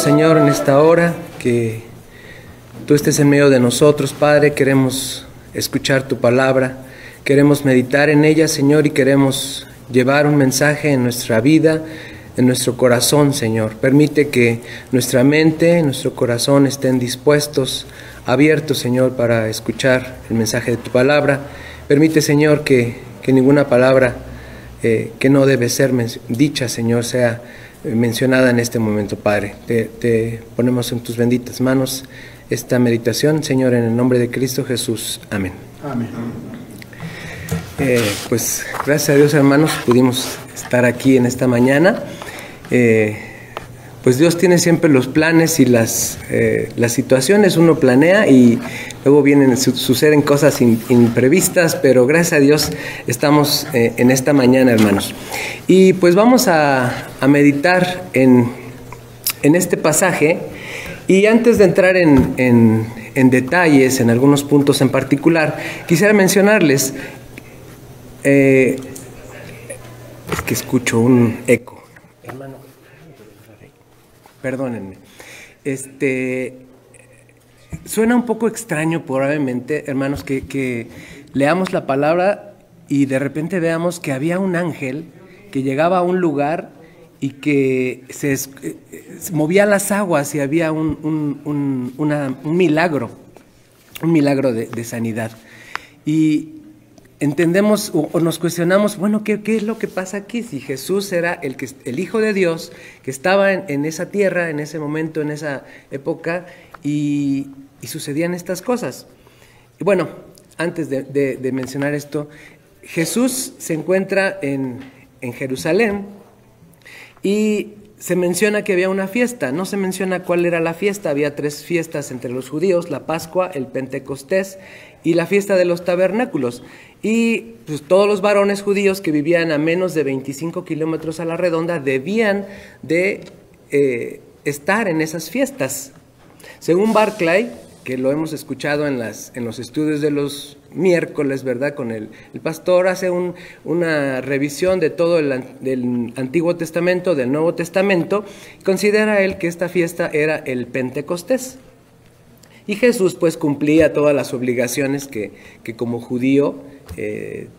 Señor, en esta hora, que Tú estés en medio de nosotros, Padre. Queremos escuchar Tu palabra, queremos meditar en ella, Señor, y queremos llevar un mensaje en nuestra vida, en nuestro corazón, Señor. Permite que nuestra mente, nuestro corazón estén dispuestos, abiertos, Señor, para escuchar el mensaje de Tu palabra. Permite, Señor, que ninguna palabra que no debe ser dicha, Señor, sea mencionada en este momento, Padre. Te ponemos en Tus benditas manos esta meditación, Señor, en el nombre de Cristo Jesús. Amén. Amén. Pues gracias a Dios, hermanos, pudimos estar aquí en esta mañana. Pues Dios tiene siempre los planes y las situaciones. Uno planea y luego suceden cosas imprevistas, pero gracias a Dios estamos en esta mañana, hermanos. Y pues vamos a meditar en este pasaje. Y antes de entrar en detalles, en algunos puntos en particular, quisiera mencionarles, es que escucho un eco. Hermano, perdónenme. Suena un poco extraño probablemente, hermanos, que leamos la palabra y de repente veamos que había un ángel que llegaba a un lugar y que se movía las aguas y había un milagro de sanidad. Y entendemos o nos cuestionamos, bueno, ¿qué es lo que pasa aquí? Si Jesús era el Hijo de Dios que estaba en esa tierra, en ese momento, en esa época, y sucedían estas cosas. Y bueno, antes de mencionar esto, Jesús se encuentra en Jerusalén. Y se menciona que había una fiesta, no se menciona cuál era la fiesta. Había 3 fiestas entre los judíos: la Pascua, el Pentecostés y la fiesta de los tabernáculos. Y pues todos los varones judíos que vivían a menos de 25 kilómetros a la redonda debían de estar en esas fiestas. Según Barclay, que lo hemos escuchado en los estudios de los miércoles, ¿verdad? Con el pastor hace una revisión de todo del Antiguo Testamento, del Nuevo Testamento. Considera él que esta fiesta era el Pentecostés. Y Jesús pues cumplía todas las obligaciones que como judío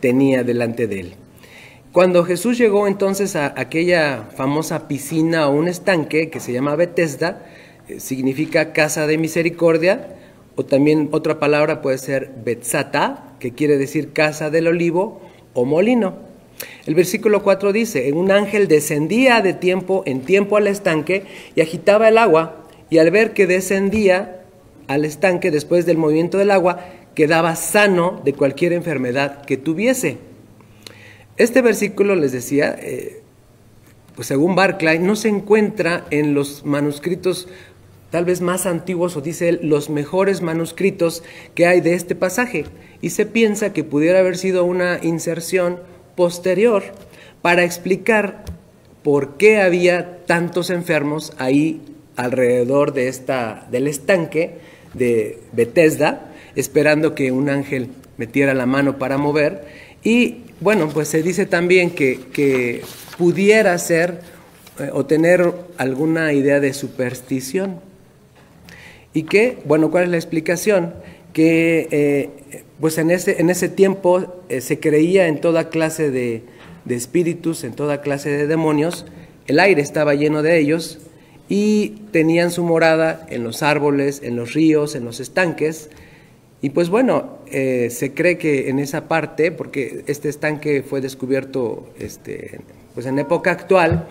tenía delante de él. Cuando Jesús llegó entonces a aquella famosa piscina o un estanque que se llama Betesda, significa casa de misericordia, o también otra palabra puede ser Betzata, que quiere decir casa del olivo o molino. El versículo 4 dice: un ángel descendía de tiempo en tiempo al estanque y agitaba el agua, y al ver que descendía al estanque después del movimiento del agua, quedaba sano de cualquier enfermedad que tuviese. Este versículo, les decía, pues según Barclay, no se encuentra en los manuscritos tal vez más antiguos, o dice él, los mejores manuscritos que hay de este pasaje, y se piensa que pudiera haber sido una inserción posterior para explicar por qué había tantos enfermos ahí alrededor del estanque de Betesda, esperando que un ángel metiera la mano para mover. Y bueno, pues se dice también que pudiera ser o tener alguna idea de superstición. Y que, bueno, ¿cuál es la explicación? Que pues en ese tiempo se creía en toda clase de espíritus, en toda clase de demonios. El aire estaba lleno de ellos y tenían su morada en los árboles, en los ríos, en los estanques. Y pues bueno, se cree que en esa parte, porque este estanque fue descubierto pues en época actual,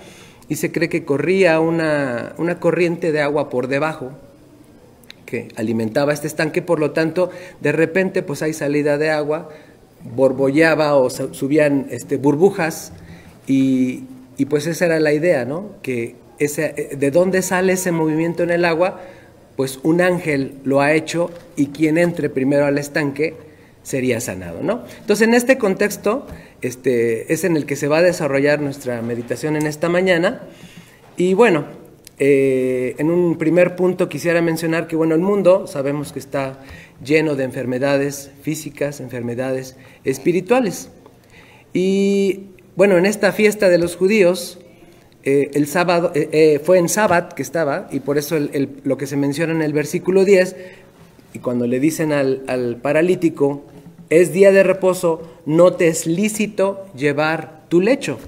y se cree que corría una corriente de agua por debajo que alimentaba este estanque. Por lo tanto, de repente pues hay salida de agua, borbollaba o subían burbujas, y pues esa era la idea, ¿no? Que de dónde sale ese movimiento en el agua, pues un ángel lo ha hecho, y quien entre primero al estanque sería sanado, ¿no? Entonces, en este contexto es en el que se va a desarrollar nuestra meditación en esta mañana. Y bueno, en un primer punto quisiera mencionar que, bueno, el mundo sabemos que está lleno de enfermedades físicas, enfermedades espirituales. Y bueno, en esta fiesta de los judíos, el sábado, fue en sábado que estaba, y por eso lo que se menciona en el versículo 10, y cuando le dicen al paralítico, es día de reposo, no te es lícito llevar tu lecho.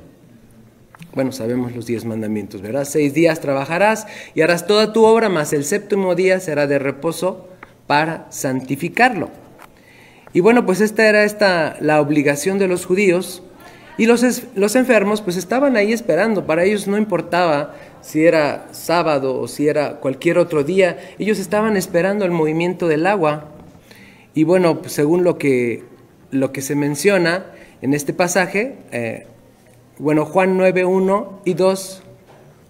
Bueno, sabemos los 10 mandamientos, ¿verdad? 6 días trabajarás y harás toda tu obra, mas el séptimo día será de reposo para santificarlo. Y bueno, pues esta era la obligación de los judíos, y los enfermos pues estaban ahí esperando. Para ellos no importaba si era sábado o si era cualquier otro día, ellos estaban esperando el movimiento del agua. Y bueno, pues según lo que se menciona en este pasaje, Juan 9, 1 y 2,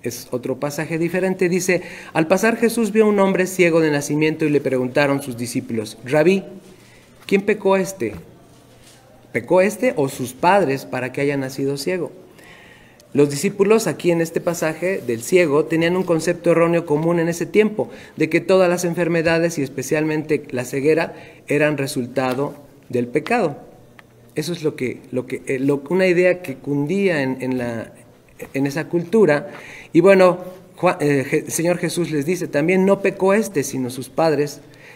es otro pasaje diferente, dice: al pasar Jesús vio a un hombre ciego de nacimiento y le preguntaron sus discípulos: Rabí, ¿quién pecó este? ¿Pecó este o sus padres para que haya nacido ciego? Los discípulos aquí en este pasaje del ciego tenían un concepto erróneo común en ese tiempo, de que todas las enfermedades y especialmente la ceguera eran resultado del pecado. Eso es una idea que cundía en esa cultura. Y bueno, el Señor Jesús les dice también: no pecó este,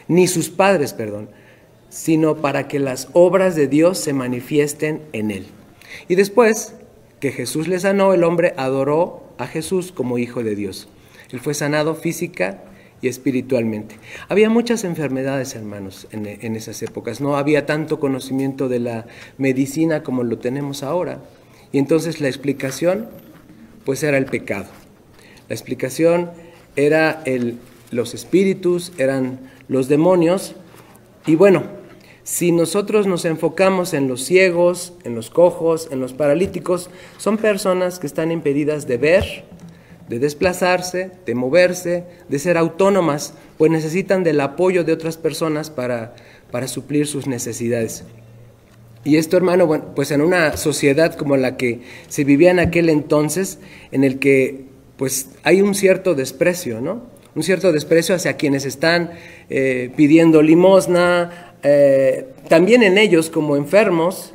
ni sus padres, sino para que las obras de Dios se manifiesten en él. Y después que Jesús le sanó, el hombre adoró a Jesús como Hijo de Dios. Él fue sanado física y espiritualmente. Había muchas enfermedades, hermanos, en esas épocas. No había tanto conocimiento de la medicina como lo tenemos ahora. Y entonces la explicación, pues, era el pecado. La explicación era los espíritus, eran los demonios. Y bueno, si nosotros nos enfocamos en los ciegos, en los cojos, en los paralíticos, son personas que están impedidas de ver, de desplazarse, de moverse, de ser autónomas, pues necesitan del apoyo de otras personas para suplir sus necesidades. Y esto, hermano, bueno, pues en una sociedad como la que se vivía en aquel entonces, en el que pues hay un cierto desprecio, ¿no? Un cierto desprecio hacia quienes están pidiendo limosna, también en ellos como enfermos,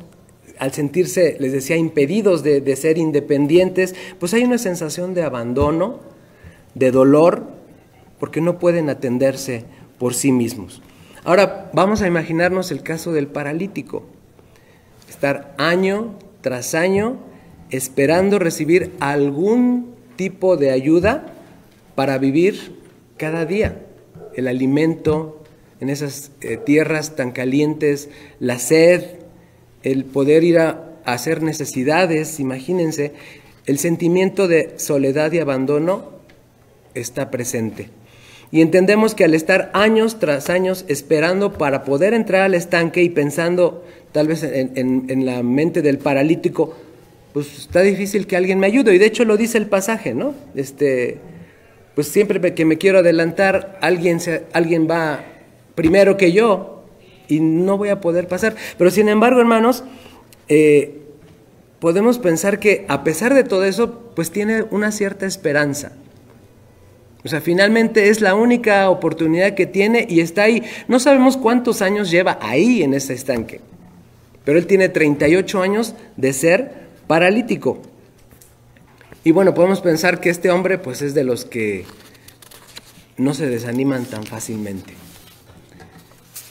al sentirse, les decía, impedidos de ser independientes, pues hay una sensación de abandono, de dolor, porque no pueden atenderse por sí mismos. Ahora vamos a imaginarnos el caso del paralítico, estar año tras año esperando recibir algún tipo de ayuda para vivir cada día, el alimento en esas tierras tan calientes, la sed, el poder ir a hacer necesidades. Imagínense, el sentimiento de soledad y abandono está presente. Y entendemos que al estar años tras años esperando para poder entrar al estanque y pensando tal vez en la mente del paralítico, pues está difícil que alguien me ayude. Y de hecho lo dice el pasaje, ¿no? Pues siempre que me quiero adelantar, alguien va primero que yo y no voy a poder pasar. Pero sin embargo, hermanos, podemos pensar que a pesar de todo eso, pues tiene una cierta esperanza. O sea, finalmente es la única oportunidad que tiene y está ahí. No sabemos cuántos años lleva ahí en ese estanque, pero él tiene 38 años de ser paralítico. Y bueno, podemos pensar que este hombre pues es de los que no se desaniman tan fácilmente.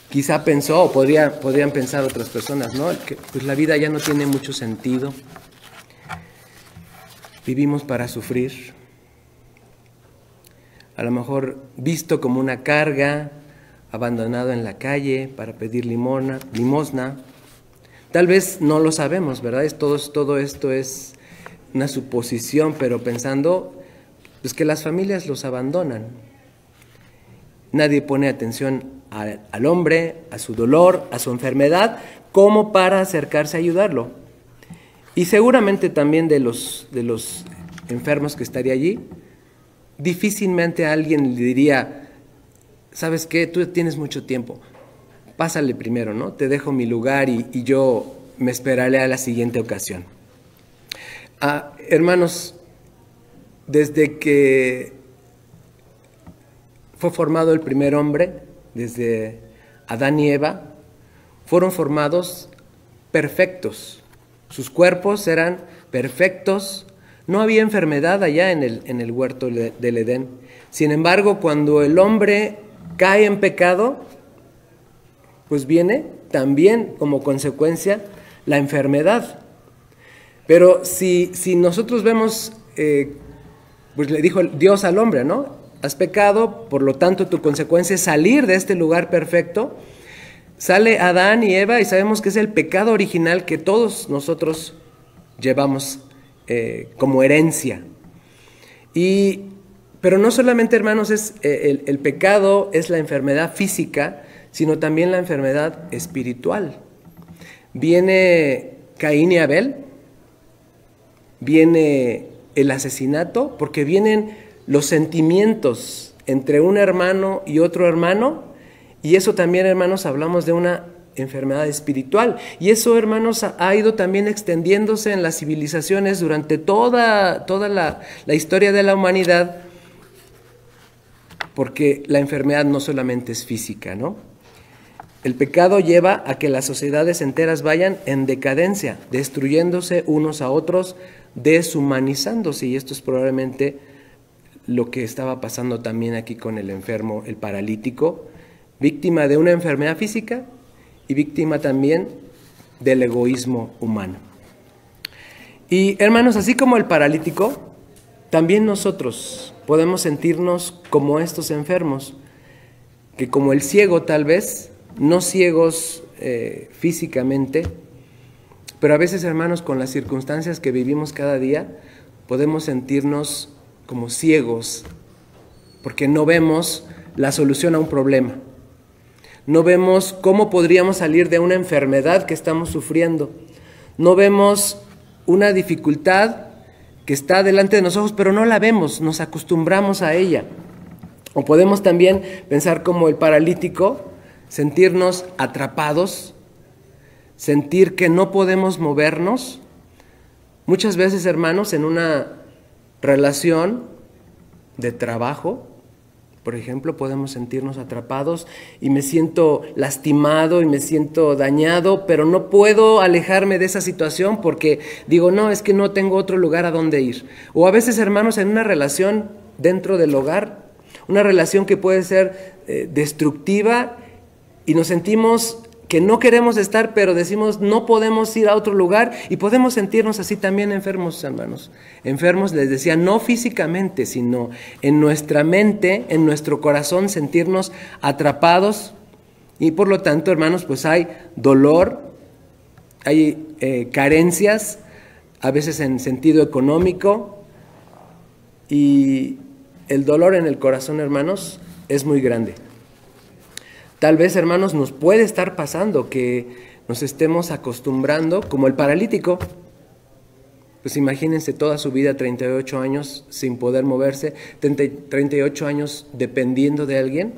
Quizá pensó, o podrían pensar otras personas, ¿no? Que pues la vida ya no tiene mucho sentido. Vivimos para sufrir. A lo mejor visto como una carga, abandonado en la calle para pedir limosna. Tal vez no lo sabemos, ¿verdad? Todo esto es una suposición, pero pensando pues que las familias los abandonan. Nadie pone atención al hombre, a su dolor, a su enfermedad, como para acercarse a ayudarlo. Y seguramente también de los enfermos que estaría allí, difícilmente alguien le diría: ¿sabes qué? Tú tienes mucho tiempo, pásale primero, ¿no? Te dejo mi lugar y yo me esperaré a la siguiente ocasión. Hermanos, desde que fue formado el primer hombre, desde Adán y Eva, fueron formados perfectos. Sus cuerpos eran perfectos, No había enfermedad allá en el huerto del Edén. Sin embargo, cuando el hombre cae en pecado, pues viene también como consecuencia la enfermedad. Pero si nosotros vemos, pues le dijo Dios al hombre, ¿no? Has pecado, por lo tanto tu consecuencia es salir de este lugar perfecto. Sale Adán y Eva y sabemos que es el pecado original que todos nosotros llevamos como herencia. Pero no solamente, hermanos, es el pecado es la enfermedad física, sino también la enfermedad espiritual. Viene Caín y Abel, viene el asesinato, porque vienen los sentimientos entre un hermano y otro hermano, y eso también, hermanos, hablamos de una enfermedad espiritual. Y eso, hermanos, ha ido también extendiéndose en las civilizaciones durante toda la historia de la humanidad, porque la enfermedad no solamente es física, ¿no? El pecado lleva a que las sociedades enteras vayan en decadencia, destruyéndose unos a otros, deshumanizándose, y esto es probablemente lo que estaba pasando también aquí con el enfermo, el paralítico, víctima de una enfermedad física y víctima también del egoísmo humano. Y hermanos, así como el paralítico, también nosotros podemos sentirnos como estos enfermos, que como el ciego tal vez, no ciegos físicamente, pero a veces, hermanos, con las circunstancias que vivimos cada día, podemos sentirnos como ciegos, porque no vemos la solución a un problema. No vemos cómo podríamos salir de una enfermedad que estamos sufriendo. No vemos una dificultad que está delante de nosotros, pero no la vemos, nos acostumbramos a ella. O podemos también pensar como el paralítico, sentirnos atrapados, sentir que no podemos movernos. Muchas veces, hermanos, en una relación de trabajo, por ejemplo, podemos sentirnos atrapados y me siento lastimado y me siento dañado, pero no puedo alejarme de esa situación porque digo, no, es que no tengo otro lugar a donde ir. O a veces, hermanos, en una relación dentro del hogar, una relación que puede ser destructiva y nos sentimos que no queremos estar, pero decimos no podemos ir a otro lugar, y podemos sentirnos así también enfermos, hermanos. Enfermos, les decía, no físicamente, sino en nuestra mente, en nuestro corazón, sentirnos atrapados, y por lo tanto, hermanos, pues hay dolor, hay carencias, a veces en sentido económico, y el dolor en el corazón, hermanos, es muy grande. Tal vez, hermanos, nos puede estar pasando que nos estemos acostumbrando, como el paralítico. Pues imagínense toda su vida, 38 años sin poder moverse, 38 años dependiendo de alguien.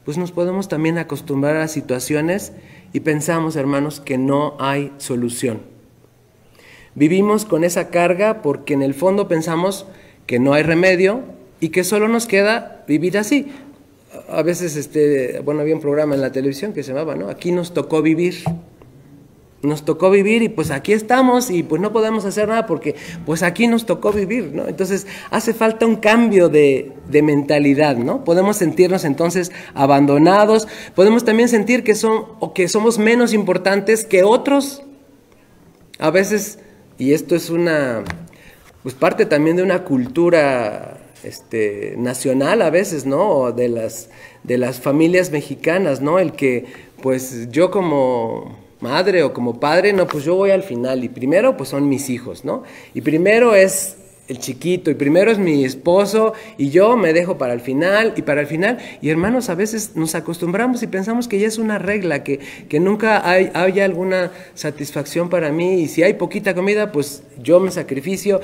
Pues nos podemos también acostumbrar a situaciones y pensamos, hermanos, que no hay solución. Vivimos con esa carga porque en el fondo pensamos que no hay remedio y que solo nos queda vivir así. A veces, había un programa en la televisión que se llamaba, ¿no? Aquí nos tocó vivir. Nos tocó vivir y pues aquí estamos y pues no podemos hacer nada porque pues aquí nos tocó vivir, ¿no? Entonces hace falta un cambio de mentalidad, ¿no? Podemos sentirnos entonces abandonados, podemos también sentir que somos menos importantes que otros. A veces, y esto es pues parte también de una cultura nacional a veces, ¿no? De las familias mexicanas, ¿no? El que, pues yo como madre o como padre, no, pues yo voy al final y primero pues son mis hijos, ¿no? Y primero es el chiquito y primero es mi esposo y yo me dejo para el final y para el final. Y hermanos, a veces nos acostumbramos y pensamos que ya es una regla, que nunca haya alguna satisfacción para mí, y si hay poquita comida, pues yo me sacrifico,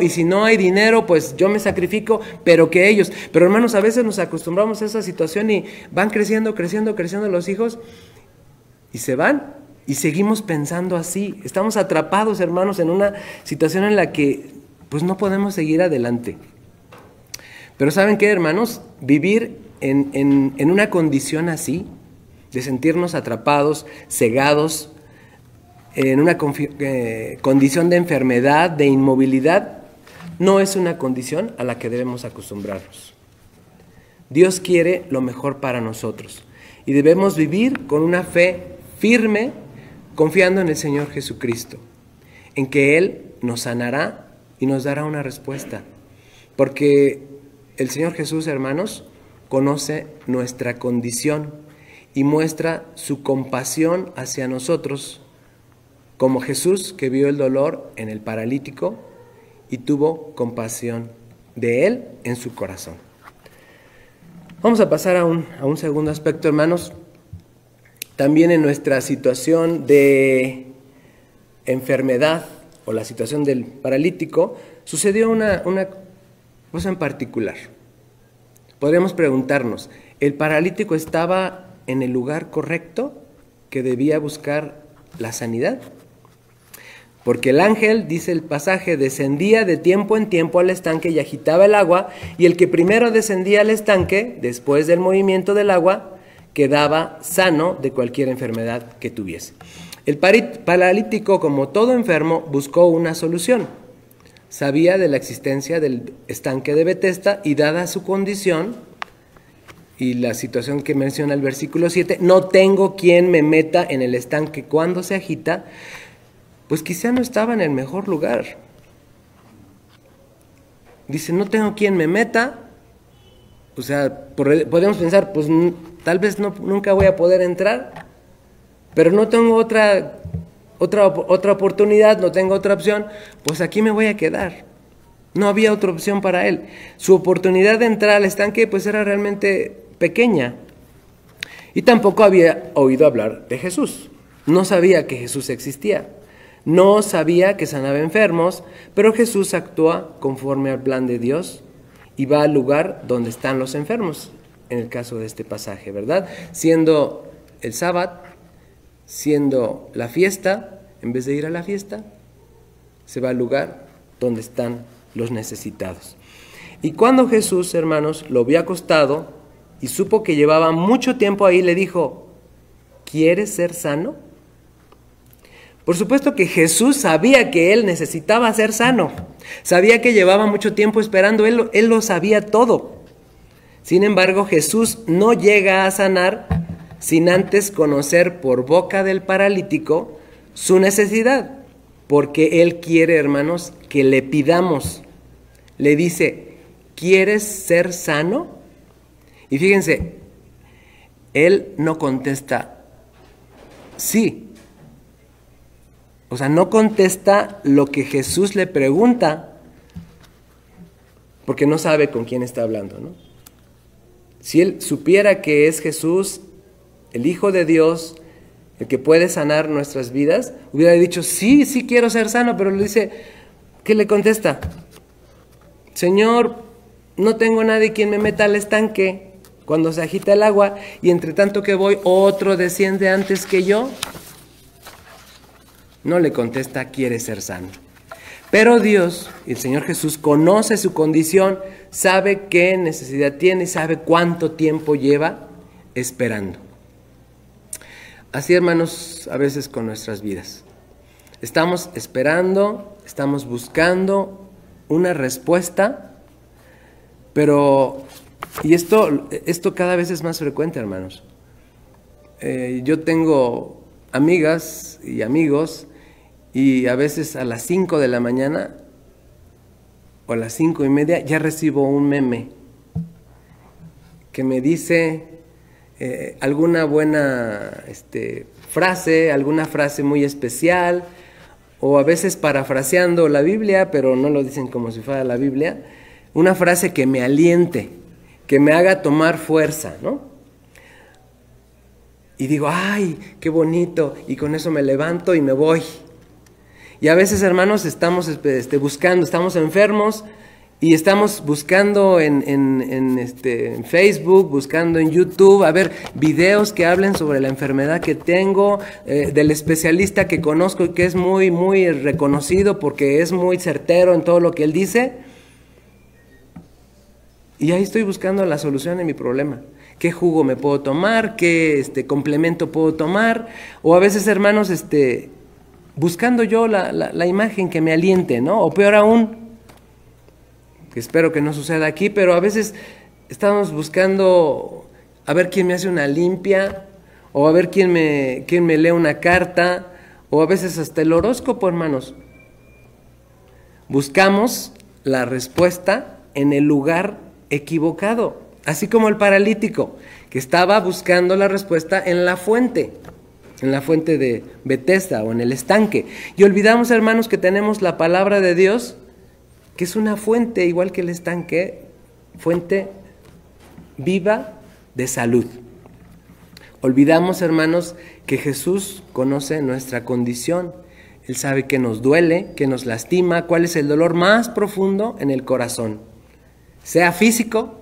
y si no hay dinero, pues yo me sacrifico, pero hermanos, a veces nos acostumbramos a esa situación y van creciendo los hijos y se van y seguimos pensando así. Estamos atrapados, hermanos, en una situación en la que pues no podemos seguir adelante. Pero ¿saben qué, hermanos? Vivir en una condición así, de sentirnos atrapados, cegados, en una condición de enfermedad, de inmovilidad, no es una condición a la que debemos acostumbrarnos. Dios quiere lo mejor para nosotros y debemos vivir con una fe firme, confiando en el Señor Jesucristo, en que Él nos sanará y nos dará una respuesta. Porque el Señor Jesús, hermanos, conoce nuestra condición y muestra su compasión hacia nosotros, como Jesús, que vio el dolor en el paralítico y tuvo compasión de él en su corazón. Vamos a pasar a un segundo aspecto, hermanos. También en nuestra situación de enfermedad o la situación del paralítico, sucedió una cosa en particular. Podríamos preguntarnos, ¿el paralítico estaba en el lugar correcto que debía buscar la sanidad? Porque el ángel, dice el pasaje, descendía de tiempo en tiempo al estanque y agitaba el agua, y el que primero descendía al estanque, después del movimiento del agua, quedaba sano de cualquier enfermedad que tuviese. El paralítico, como todo enfermo, buscó una solución. Sabía de la existencia del estanque de Betesda y dada su condición y la situación que menciona el versículo 7, no tengo quien me meta en el estanque cuando se agita, pues quizá no estaba en el mejor lugar. Dice, no tengo quien me meta, o sea, podemos pensar, pues tal vez nunca voy a poder entrar, pero no tengo otra oportunidad, no tengo otra opción, pues aquí me voy a quedar. No había otra opción para él. Su oportunidad de entrar al estanque pues era realmente pequeña. Y tampoco había oído hablar de Jesús. No sabía que Jesús existía. No sabía que sanaba enfermos, pero Jesús actúa conforme al plan de Dios y va al lugar donde están los enfermos, en el caso de este pasaje, ¿verdad? Siendo el sábado, siendo la fiesta, en vez de ir a la fiesta, se va al lugar donde están los necesitados. Y cuando Jesús, hermanos, lo vio acostado y supo que llevaba mucho tiempo ahí, le dijo, ¿quieres ser sano? Por supuesto que Jesús sabía que él necesitaba ser sano. Sabía que llevaba mucho tiempo esperando, él lo sabía todo. Sin embargo, Jesús no llega a sanar sin antes conocer por boca del paralítico su necesidad, porque Él quiere, hermanos, que le pidamos. Le dice, ¿quieres ser sano? Y fíjense, Él no contesta sí. O sea, no contesta lo que Jesús le pregunta, porque no sabe con quién está hablando, ¿no? Si Él supiera que es Jesús, el Hijo de Dios, el que puede sanar nuestras vidas, hubiera dicho, sí quiero ser sano, pero le dice, ¿qué le contesta? Señor, no tengo nadie quien me meta al estanque cuando se agita el agua, y entre tanto que voy, otro desciende antes que yo. No le contesta, quiere ser sano. Pero Dios, el Señor Jesús, conoce su condición, sabe qué necesidad tiene y sabe cuánto tiempo lleva esperando. Así, hermanos, a veces con nuestras vidas. Estamos esperando, estamos buscando una respuesta, pero, y esto cada vez es más frecuente, hermanos. Yo tengo amigas y amigos, y a veces a las 5 de la mañana o a las 5:30 ya recibo un meme que me dice alguna buena frase, alguna frase muy especial, o a veces parafraseando la Biblia, pero no lo dicen como si fuera la Biblia, una frase que me aliente, que me haga tomar fuerza, ¿no? Y digo, ¡ay, qué bonito! Y con eso me levanto y me voy. Y a veces, hermanos, estamos buscando, estamos enfermos y estamos buscando en Facebook, buscando en YouTube, a ver, videos que hablen sobre la enfermedad que tengo, del especialista que conozco y que es muy, muy reconocido porque es muy certero en todo lo que él dice. Y ahí estoy buscando la solución de mi problema. ¿Qué jugo me puedo tomar? ¿Qué complemento puedo tomar? O a veces, hermanos, buscando yo la imagen que me aliente, ¿no? O peor aún, que espero que no suceda aquí, pero a veces estamos buscando a ver quién me hace una limpia, o a ver quién me lee una carta, o a veces hasta el horóscopo, hermanos. Buscamos la respuesta en el lugar equivocado, así como el paralítico, que estaba buscando la respuesta en la fuente de Betesda o en el estanque. Y olvidamos, hermanos, que tenemos la palabra de Dios, que es una fuente, igual que el estanque, fuente viva de salud. Olvidamos, hermanos, que Jesús conoce nuestra condición. Él sabe que nos duele, que nos lastima, cuál es el dolor más profundo en el corazón. Sea físico,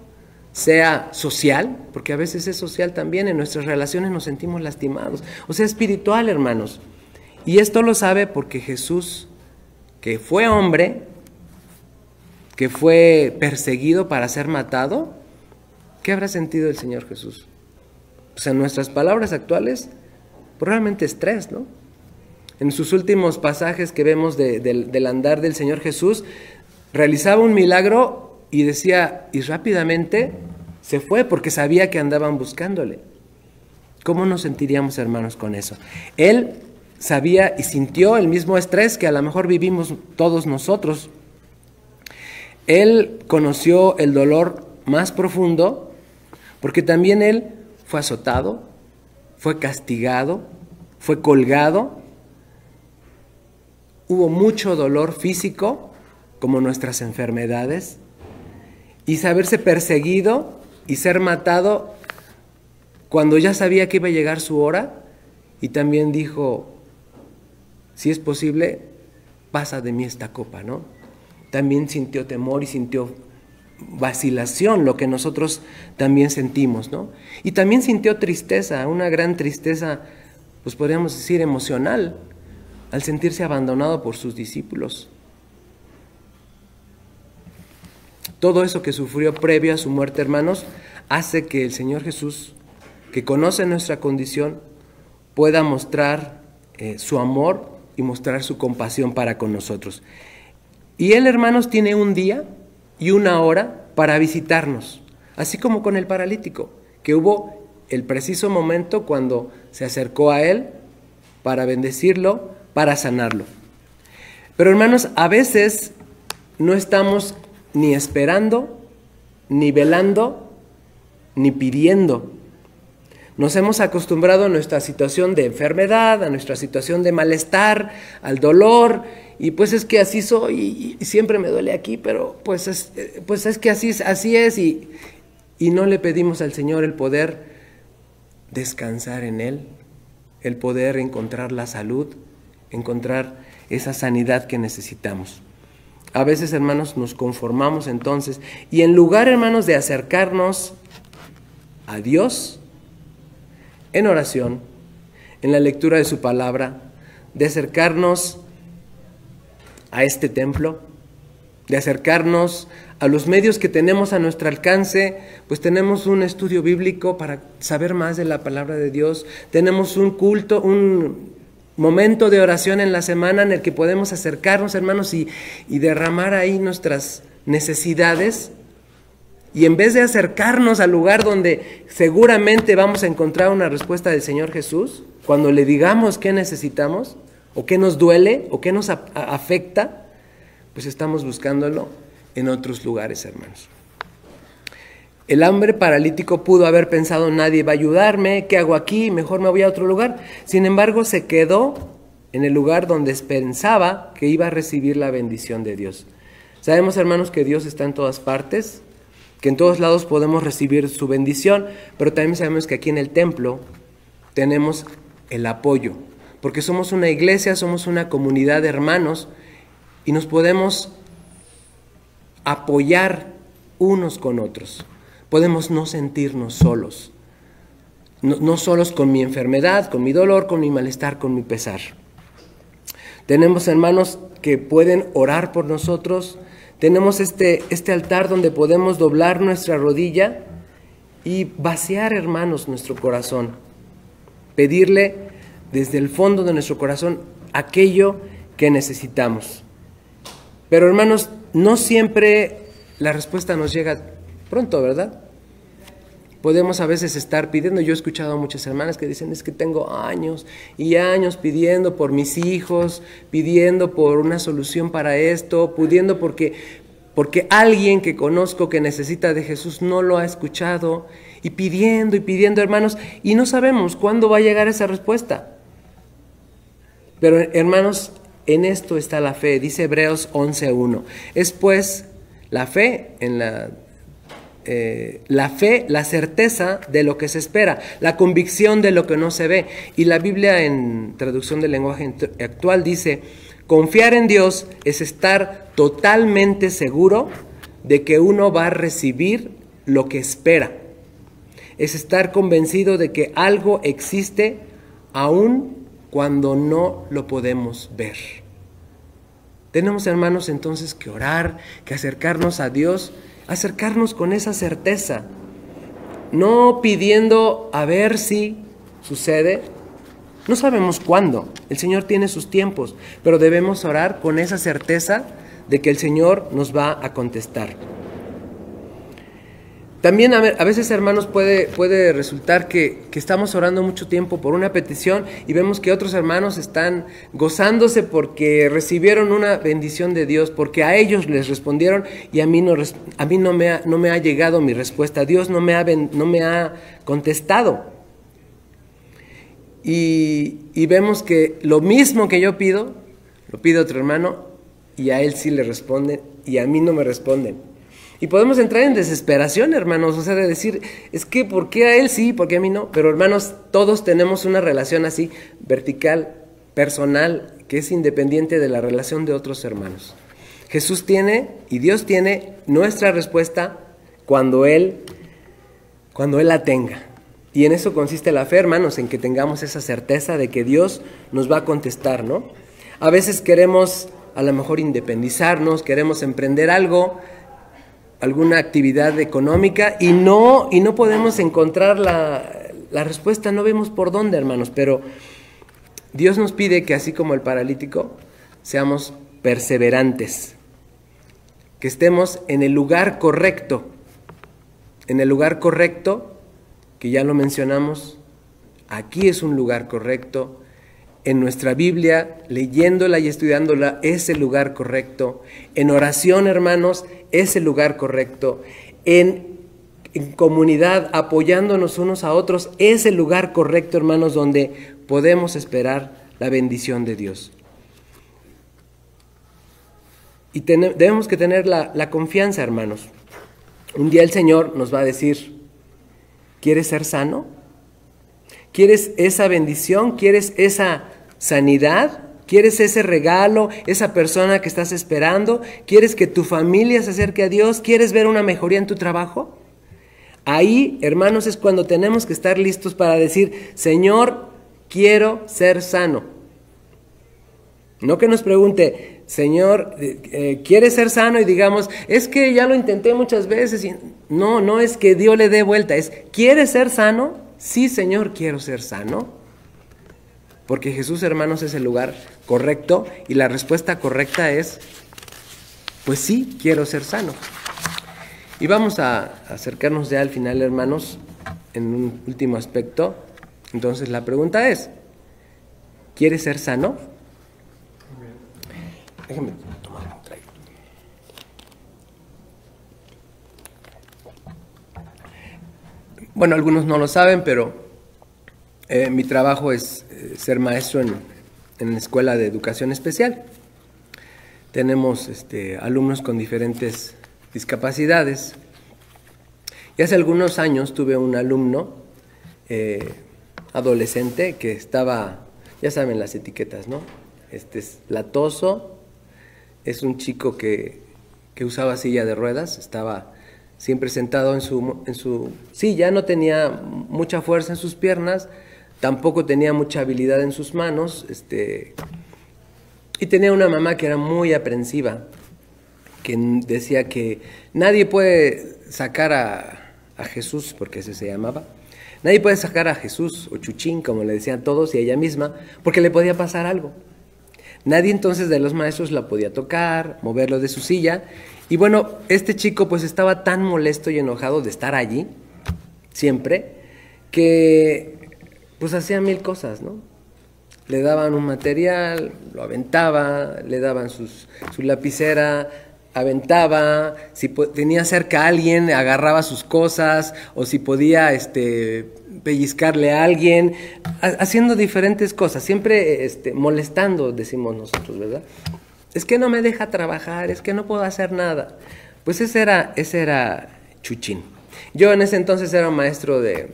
sea social, porque a veces es social también, en nuestras relaciones nos sentimos lastimados. O sea, espiritual, hermanos. Y esto lo sabe porque Jesús, que fue hombre, que fue perseguido para ser matado, ¿qué habrá sentido el Señor Jesús? Pues en nuestras palabras actuales, probablemente estrés, ¿no? En sus últimos pasajes que vemos del andar del Señor Jesús, realizaba un milagro y decía, y rápidamente se fue porque sabía que andaban buscándole. ¿Cómo nos sentiríamos, hermanos, con eso? Él sabía y sintió el mismo estrés que a lo mejor vivimos todos nosotros. Él conoció el dolor más profundo porque también él fue azotado, fue castigado, fue colgado. Hubo mucho dolor físico, como nuestras enfermedades, y saberse perseguido y ser matado cuando ya sabía que iba a llegar su hora, y también dijo, si es posible, pasa de mí esta copa, ¿no? También sintió temor y sintió vacilación, lo que nosotros también sentimos, ¿no? Y también sintió tristeza, una gran tristeza, pues podríamos decir emocional, al sentirse abandonado por sus discípulos. Todo eso que sufrió previo a su muerte, hermanos, hace que el Señor Jesús, que conoce nuestra condición, pueda mostrar su amor y mostrar su compasión para con nosotros. Y Él, hermanos, tiene un día y una hora para visitarnos, así como con el paralítico, que hubo el preciso momento cuando se acercó a Él para bendecirlo, para sanarlo. Pero, hermanos, a veces no estamos ni esperando, ni velando, ni pidiendo. Nos hemos acostumbrado a nuestra situación de enfermedad, a nuestra situación de malestar, al dolor, y pues es que así soy, y siempre me duele aquí, pero pues es que así es, y no le pedimos al Señor el poder descansar en Él, el poder encontrar la salud, encontrar esa sanidad que necesitamos. A veces, hermanos, nos conformamos entonces, y en lugar, hermanos, de acercarnos a Dios en oración, en la lectura de su palabra, de acercarnos a este templo, de acercarnos a los medios que tenemos a nuestro alcance, pues tenemos un estudio bíblico para saber más de la palabra de Dios, tenemos un culto, un momento de oración en la semana en el que podemos acercarnos, hermanos, y derramar ahí nuestras necesidades. Y en vez de acercarnos al lugar donde seguramente vamos a encontrar una respuesta del Señor Jesús, cuando le digamos qué necesitamos, o qué nos duele, o qué nos afecta, pues estamos buscándolo en otros lugares, hermanos. El hombre paralítico pudo haber pensado, nadie va a ayudarme, ¿qué hago aquí? Mejor me voy a otro lugar. Sin embargo, se quedó en el lugar donde pensaba que iba a recibir la bendición de Dios. Sabemos, hermanos, que Dios está en todas partes, que en todos lados podemos recibir su bendición, pero también sabemos que aquí en el templo tenemos el apoyo, porque somos una iglesia, somos una comunidad de hermanos y nos podemos apoyar unos con otros. Podemos no sentirnos solos, no solos con mi enfermedad, con mi dolor, con mi malestar, con mi pesar. Tenemos hermanos que pueden orar por nosotros. Tenemos este altar donde podemos doblar nuestra rodilla y vaciar, hermanos, nuestro corazón. Pedirle desde el fondo de nuestro corazón aquello que necesitamos. Pero hermanos, no siempre la respuesta nos llega pronto, ¿verdad? Podemos a veces estar pidiendo. Yo he escuchado a muchas hermanas que dicen, es que tengo años y años pidiendo por mis hijos, pidiendo por una solución para esto, pidiendo porque alguien que conozco que necesita de Jesús no lo ha escuchado, y pidiendo, hermanos, y no sabemos cuándo va a llegar esa respuesta. Pero hermanos, en esto está la fe, dice Hebreos 11:1. Es pues la fe la certeza de lo que se espera, la convicción de lo que no se ve. Y la Biblia, en traducción del lenguaje actual, dice: confiar en Dios es estar totalmente seguro de que uno va a recibir lo que espera. Es estar convencido de que algo existe aun cuando no lo podemos ver. Tenemos, hermanos, entonces que orar, que acercarnos a Dios, acercarnos con esa certeza, no pidiendo a ver si sucede. No sabemos cuándo, el Señor tiene sus tiempos, pero debemos orar con esa certeza de que el Señor nos va a contestar. También a veces, hermanos, puede resultar que estamos orando mucho tiempo por una petición y vemos que otros hermanos están gozándose porque recibieron una bendición de Dios, porque a ellos les respondieron y a mí no me ha llegado mi respuesta. Dios no me ha contestado. Y vemos que lo mismo que yo pido, lo pide otro hermano y a él sí le responden y a mí no me responden. Y podemos entrar en desesperación, hermanos, o sea, de decir, es que ¿por qué a él sí, por qué a mí no? Pero hermanos, todos tenemos una relación así, vertical, personal, que es independiente de la relación de otros hermanos. Jesús tiene y Dios tiene nuestra respuesta cuando Él la tenga. Y en eso consiste la fe, hermanos, en que tengamos esa certeza de que Dios nos va a contestar, ¿no? A veces queremos a lo mejor independizarnos, queremos emprender algo, alguna actividad económica y no podemos encontrar la respuesta, no vemos por dónde, hermanos, pero Dios nos pide que así como el paralítico seamos perseverantes, que estemos en el lugar correcto, que ya lo mencionamos. Aquí es un lugar correcto. En nuestra Biblia, leyéndola y estudiándola, es el lugar correcto. En oración, hermanos, es el lugar correcto. En comunidad, apoyándonos unos a otros, es el lugar correcto, hermanos, donde podemos esperar la bendición de Dios. Y debemos que tener la confianza, hermanos. Un día el Señor nos va a decir, ¿quieres ser sano? ¿Quieres esa bendición? ¿Quieres esa sanidad? ¿Quieres ese regalo? ¿Esa persona que estás esperando? ¿Quieres que tu familia se acerque a Dios? ¿Quieres ver una mejoría en tu trabajo? Ahí, hermanos, es cuando tenemos que estar listos para decir, Señor, quiero ser sano. No que nos pregunte, Señor, ¿quieres ser sano? Y digamos, es que ya lo intenté muchas veces. No es que Dios le dé vuelta, es, ¿quieres ser sano? Sí, Señor, quiero ser sano. Porque Jesús, hermanos, es el lugar correcto y la respuesta correcta es, pues sí, quiero ser sano. Y vamos a acercarnos ya al final, hermanos, en un último aspecto. Entonces la pregunta es, ¿quieres ser sano? Déjame tomar un trago. Bueno, algunos no lo saben, pero mi trabajo es ser maestro en la escuela de educación especial. Tenemos alumnos con diferentes discapacidades. Y hace algunos años tuve un alumno adolescente que estaba, ya saben las etiquetas, ¿no? Es latoso, es un chico que usaba silla de ruedas, estaba siempre sentado en su silla, no tenía mucha fuerza en sus piernas, tampoco tenía mucha habilidad en sus manos, y tenía una mamá que era muy aprensiva, que decía que nadie puede sacar a Jesús, porque ese se llamaba, nadie puede sacar a Jesús, o Chuchín, como le decían todos, y a ella misma, porque le podía pasar algo. Nadie entonces de los maestros la podía tocar, moverlo de su silla. Y bueno, este chico pues estaba tan molesto y enojado de estar allí, siempre, que pues hacía mil cosas, ¿no? Le daban un material, lo aventaba, le daban su lapicera, aventaba, si tenía cerca a alguien, agarraba sus cosas, o si podía pellizcarle a alguien, haciendo diferentes cosas, siempre molestando, decimos nosotros, ¿verdad? Es que no me deja trabajar, es que no puedo hacer nada. Pues ese era Chuchín. Yo en ese entonces era maestro de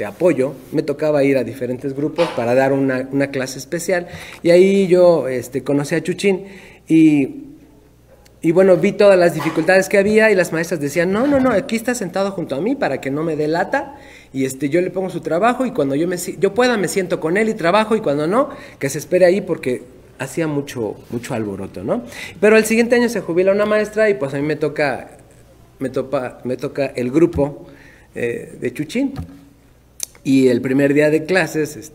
apoyo, me tocaba ir a diferentes grupos para dar una clase especial, y ahí yo conocí a Chuchín, y bueno, vi todas las dificultades que había, y las maestras decían, no, aquí está sentado junto a mí para que no me dé lata, y yo le pongo su trabajo, y cuando yo pueda me siento con él y trabajo, y cuando no, que se espere ahí porque hacía mucho alboroto, ¿no? Pero el siguiente año se jubila una maestra, y pues a mí me toca el grupo de Chuchín. Y el primer día de clases,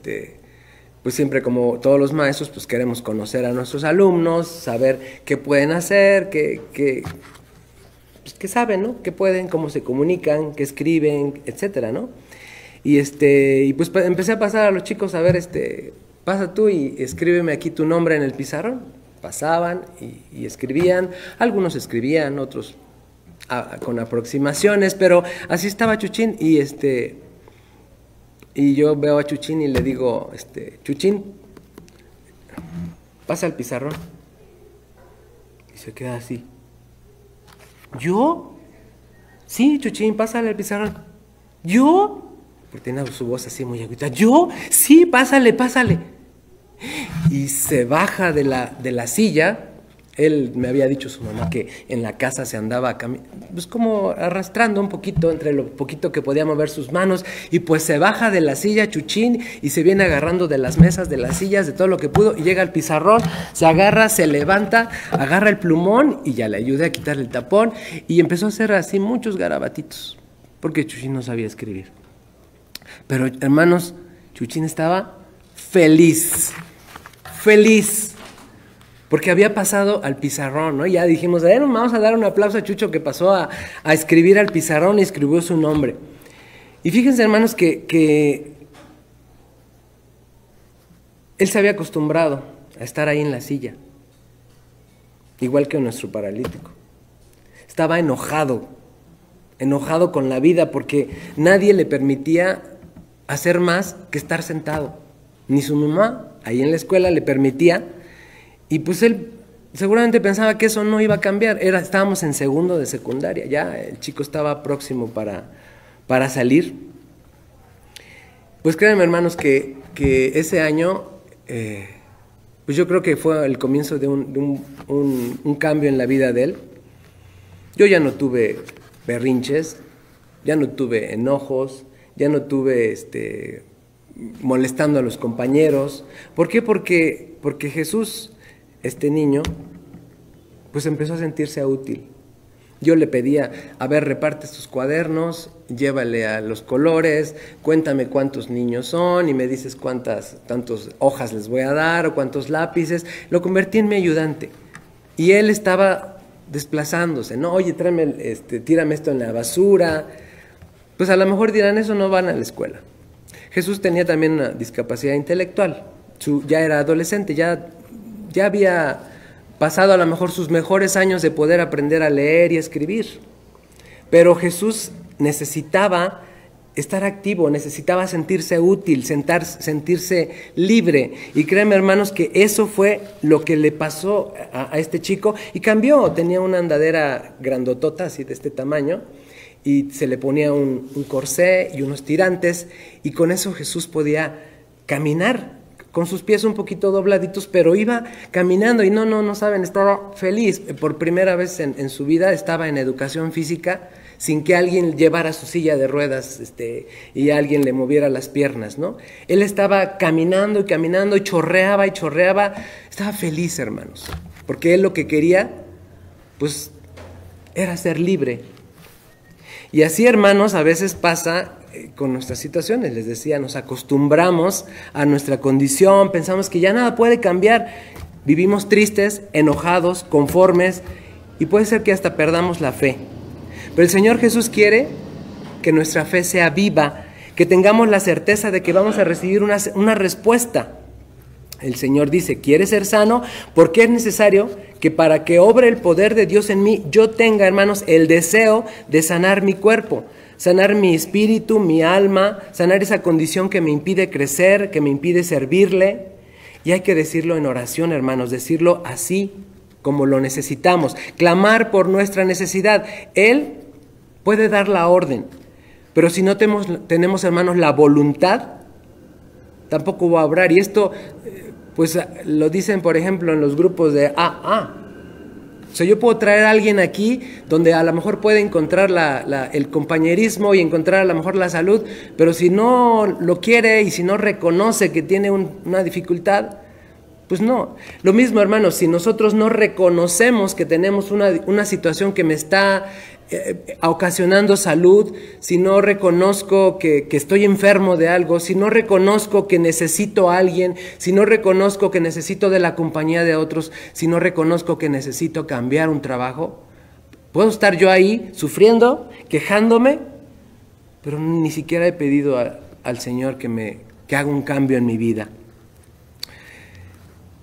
pues siempre como todos los maestros, pues queremos conocer a nuestros alumnos, saber qué pueden hacer, qué saben, ¿no? Qué pueden, cómo se comunican, qué escriben, etcétera, ¿no? Y pues empecé a pasar a los chicos a ver, pasa tú y escríbeme aquí tu nombre en el pizarrón. Pasaban y escribían, algunos escribían, otros con aproximaciones, pero así estaba Chuchín, y yo veo a Chuchín y le digo, Chuchín, pasa el pizarrón. Y se queda así. ¿Yo? Sí, Chuchín, pásale el pizarrón. ¿Yo? Porque tiene su voz así muy aguda. ¿Yo? Sí, pásale. Y se baja de la silla. Él me había dicho su mamá que en la casa se andaba pues como arrastrando un poquito, entre lo poquito que podía mover sus manos, y pues se baja de la silla Chuchín y se viene agarrando de las mesas, de las sillas, de todo lo que pudo, y llega al pizarrón, se agarra, se levanta, agarra el plumón y ya le ayudé a quitarle el tapón, y empezó a hacer así muchos garabatitos, porque Chuchín no sabía escribir. Pero hermanos, Chuchín estaba feliz, porque había pasado al pizarrón, ¿no? Ya dijimos, vamos a dar un aplauso a Chucho que pasó a escribir al pizarrón y escribió su nombre. Y fíjense, hermanos, que él se había acostumbrado a estar ahí en la silla, igual que nuestro paralítico. Estaba enojado con la vida, porque nadie le permitía hacer más que estar sentado. Ni su mamá, ahí en la escuela, le permitía. Y pues él seguramente pensaba que eso no iba a cambiar. Estábamos en segundo de secundaria, ya el chico estaba próximo para salir. Pues créanme, hermanos, que ese año, pues yo creo que fue el comienzo de un cambio en la vida de él. Yo ya no tuve berrinches, ya no tuve enojos, ya no tuve molestando a los compañeros. ¿Por qué? Porque Jesús, este niño, pues empezó a sentirse útil. Yo le pedía, reparte tus cuadernos, llévale a los colores, cuéntame cuántos niños son y me dices tantas hojas les voy a dar o cuántos lápices. Lo convertí en mi ayudante. Y él estaba desplazándose, ¿no? Oye, tráeme, tírame esto en la basura. Pues a lo mejor dirán, eso no van a la escuela. Jesús tenía también una discapacidad intelectual. Ya era adolescente, ya había pasado a lo mejor sus mejores años de poder aprender a leer y a escribir. Pero Jesús necesitaba estar activo, necesitaba sentirse útil, sentirse libre. Y créanme, hermanos, que eso fue lo que le pasó a este chico, y cambió. Tenía una andadera grandotota, así de este tamaño, y se le ponía un corsé y unos tirantes, y con eso Jesús podía caminar, con sus pies un poquito dobladitos, pero iba caminando, y no saben, estaba feliz. Por primera vez en su vida estaba en educación física, sin que alguien llevara su silla de ruedas y alguien le moviera las piernas, ¿no? Él estaba caminando y chorreaba, estaba feliz, hermanos, porque él lo que quería, pues, era ser libre. Y así, hermanos, a veces pasa con nuestras situaciones. Les decía, nos acostumbramos a nuestra condición, pensamos que ya nada puede cambiar, Vivimos tristes, enojados, conformes, y puede ser que hasta perdamos la fe. Pero el Señor Jesús quiere que nuestra fe sea viva, que tengamos la certeza de que vamos a recibir una respuesta. El Señor dice, ¿quieres ser sano? Porque es necesario que para que obre el poder de Dios en mí, yo tenga, hermanos, el deseo de sanar mi cuerpo, sanar mi espíritu, mi alma, sanar esa condición que me impide crecer, que me impide servirle. Y hay que decirlo en oración, hermanos, decirlo así como lo necesitamos, clamar por nuestra necesidad. Él puede dar la orden, pero si no tenemos, hermanos, la voluntad, tampoco va a obrar. Y esto, pues lo dicen, por ejemplo, en los grupos de AA. O sea, yo puedo traer a alguien aquí donde a lo mejor puede encontrar el compañerismo y encontrar a lo mejor la salud, pero si no lo quiere y si no reconoce que tiene una dificultad, pues no. Lo mismo, hermanos, si nosotros no reconocemos que tenemos una situación que me está ocasionando salud, si no reconozco que estoy enfermo de algo, si no reconozco que necesito a alguien, si no reconozco que necesito de la compañía de otros, si no reconozco que necesito cambiar un trabajo, puedo estar yo ahí sufriendo, quejándome, pero ni siquiera he pedido al Señor que haga un cambio en mi vida.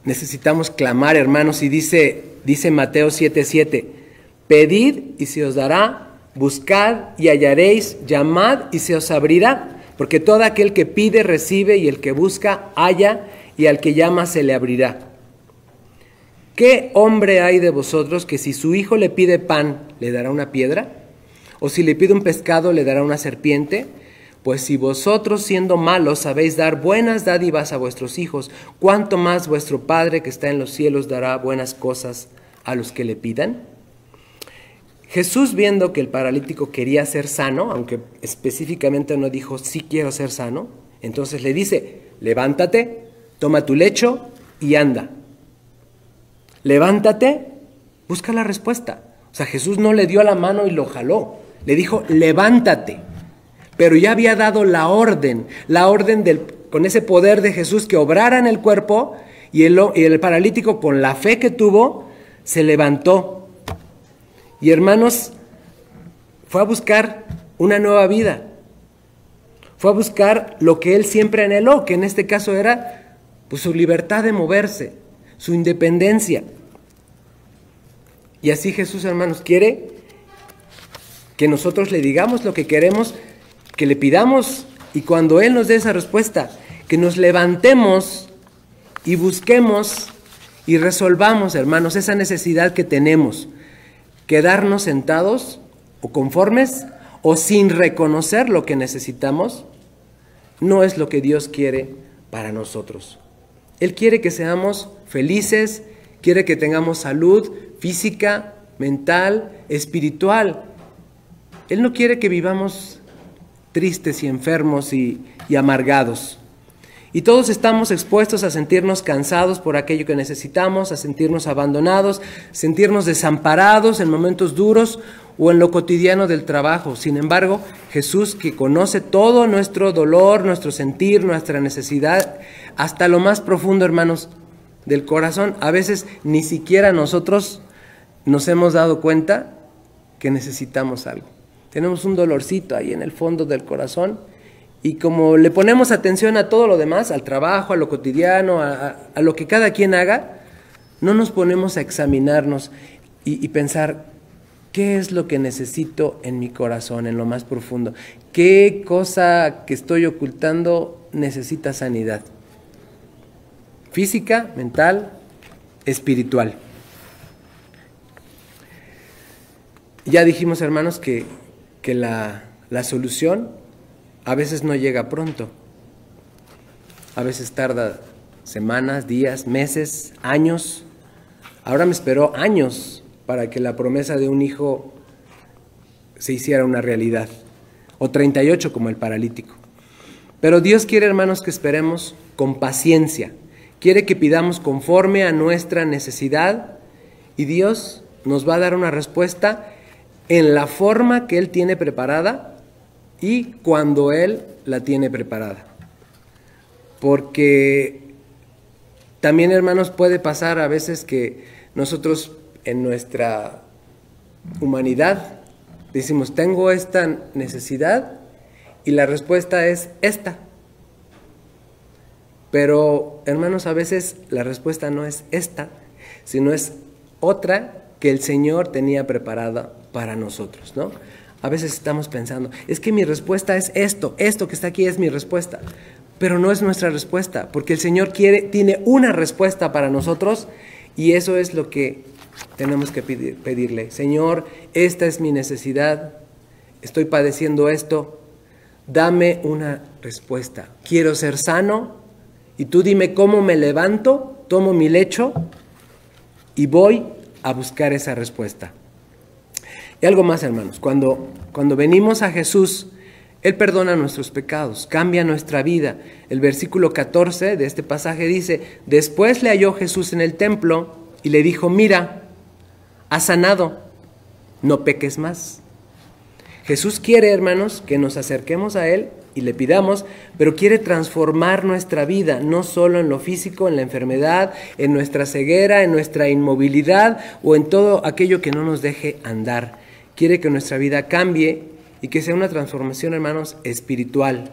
Necesitamos clamar, hermanos, y dice Mateo 7:7, pedid y se os dará, buscad y hallaréis, llamad y se os abrirá, porque todo aquel que pide recibe y el que busca halla y al que llama se le abrirá. ¿Qué hombre hay de vosotros que si su hijo le pide pan, le dará una piedra? ¿O si le pide un pescado, le dará una serpiente? Pues si vosotros, siendo malos, sabéis dar buenas dádivas a vuestros hijos, ¿cuánto más vuestro Padre que está en los cielos dará buenas cosas a los que le pidan? Jesús, viendo que el paralítico quería ser sano, aunque específicamente no dijo sí quiero ser sano, entonces le dice, levántate, toma tu lecho y anda. Levántate, busca la respuesta. O sea, Jesús no le dio la mano y lo jaló, le dijo levántate. Pero ya había dado la orden con ese poder de Jesús que obrara en el cuerpo, y el paralítico, con la fe que tuvo, se levantó. Y hermanos, fue a buscar una nueva vida. Fue a buscar lo que él siempre anheló, que en este caso era pues, su libertad de moverse, su independencia. Y así Jesús, hermanos, quiere que nosotros le digamos lo que queremos, que le pidamos, y cuando Él nos dé esa respuesta, que nos levantemos y busquemos y resolvamos, hermanos, esa necesidad que tenemos. Quedarnos sentados o conformes o sin reconocer lo que necesitamos, no es lo que Dios quiere para nosotros. Él quiere que seamos felices, quiere que tengamos salud física, mental, espiritual. Él no quiere que vivamos tristes y enfermos y amargados. Y todos estamos expuestos a sentirnos cansados por aquello que necesitamos, a sentirnos abandonados, sentirnos desamparados en momentos duros o en lo cotidiano del trabajo. Sin embargo, Jesús, que conoce todo nuestro dolor, nuestro sentir, nuestra necesidad, hasta lo más profundo, hermanos, del corazón, a veces ni siquiera nosotros nos hemos dado cuenta que necesitamos algo. Tenemos un dolorcito ahí en el fondo del corazón y como le ponemos atención a todo lo demás, al trabajo, a lo cotidiano, a lo que cada quien haga, no nos ponemos a examinarnos y pensar qué es lo que necesito en mi corazón, en lo más profundo. ¿Qué cosa que estoy ocultando necesita sanidad? Física, mental, espiritual. Ya dijimos, hermanos, que la solución a veces no llega pronto. A veces tarda semanas, días, meses, años. Ahora me esperó años para que la promesa de un hijo se hiciera una realidad. O 38 como el paralítico. Pero Dios quiere, hermanos, que esperemos con paciencia. Quiere que pidamos conforme a nuestra necesidad y Dios nos va a dar una respuesta en la forma que Él tiene preparada y cuando Él la tiene preparada. Porque También, hermanos, puede pasar a veces que nosotros en nuestra humanidad decimos, tengo esta necesidad y la respuesta es esta. Pero, hermanos, a veces la respuesta no es esta, sino es otra que el Señor tenía preparada para nosotros, ¿no? A veces estamos pensando, es que mi respuesta es esto que está aquí es mi respuesta, pero no es nuestra respuesta, porque el Señor tiene una respuesta para nosotros y eso es lo que tenemos que pedirle. Señor, esta es mi necesidad, estoy padeciendo esto, dame una respuesta. Quiero ser sano y tú dime cómo me levanto, tomo mi lecho y voy a buscar esa respuesta. Y algo más, hermanos, cuando venimos a Jesús, Él perdona nuestros pecados, cambia nuestra vida. El versículo 14 de este pasaje dice, después le halló Jesús en el templo y le dijo, mira, has sanado, no peques más. Jesús quiere, hermanos, que nos acerquemos a Él y le pidamos, pero quiere transformar nuestra vida, no solo en lo físico, en la enfermedad, en nuestra ceguera, en nuestra inmovilidad o en todo aquello que no nos deje andar. Quiere que nuestra vida cambie y que sea una transformación, hermanos, espiritual,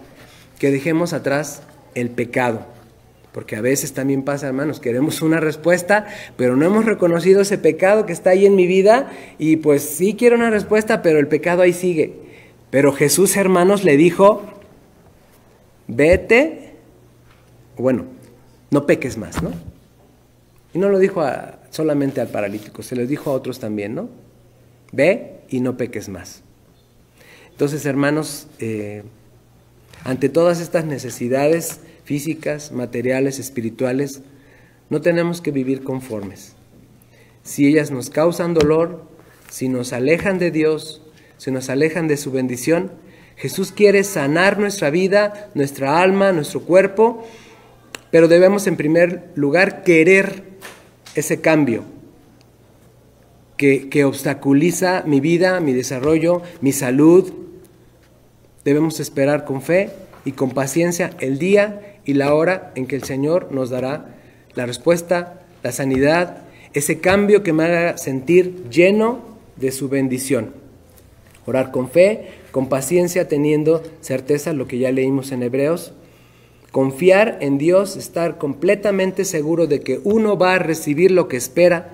que dejemos atrás el pecado. Porque a veces también pasa, hermanos, queremos una respuesta, pero no hemos reconocido ese pecado que está ahí en mi vida y pues sí quiero una respuesta, pero el pecado ahí sigue. Pero Jesús, hermanos, le dijo, vete, bueno, no peques más, ¿no? Y no lo dijo solamente al paralítico, se lo dijo a otros también, ¿no? Ve y no peques más. Entonces, hermanos, ante todas estas necesidades físicas, materiales, espirituales, no tenemos que vivir conformes. Si ellas nos causan dolor, si nos alejan de Dios, si nos alejan de su bendición, Jesús quiere sanar nuestra vida, nuestra alma, nuestro cuerpo, pero debemos en primer lugar querer ese cambio que obstaculiza mi vida, mi desarrollo, mi salud. Debemos esperar con fe y con paciencia el día y la hora en que el Señor nos dará la respuesta, la sanidad, ese cambio que me haga sentir lleno de su bendición. Orar con fe, con paciencia, teniendo certeza, lo que ya leímos en Hebreos. Confiar en Dios, estar completamente seguro de que uno va a recibir lo que espera.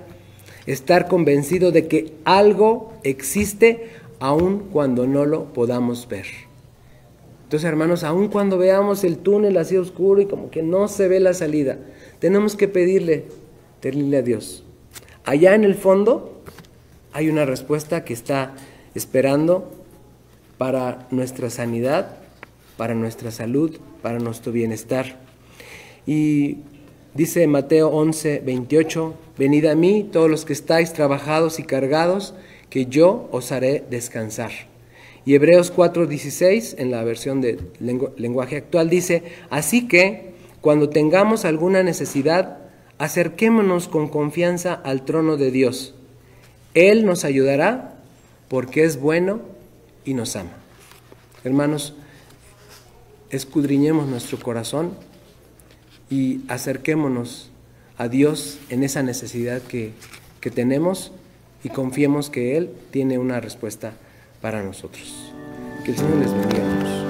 Estar convencido de que algo existe aun cuando no lo podamos ver. Entonces, hermanos, aun cuando veamos el túnel así oscuro y como que no se ve la salida, tenemos que pedirle a Dios. Allá en el fondo hay una respuesta que está esperando para nuestra sanidad, para nuestra salud, para nuestro bienestar. Y dice Mateo 11:28, venid a mí todos los que estáis trabajados y cargados, que yo os haré descansar. Y Hebreos 4:16, en la versión de lenguaje actual, dice, así que cuando tengamos alguna necesidad, acerquémonos con confianza al trono de Dios. Él nos ayudará porque es bueno y nos ama. Hermanos, escudriñemos nuestro corazón y acerquémonos a Dios en esa necesidad que tenemos y confiemos que Él tiene una respuesta para nosotros. Que el Señor les bendiga a todos.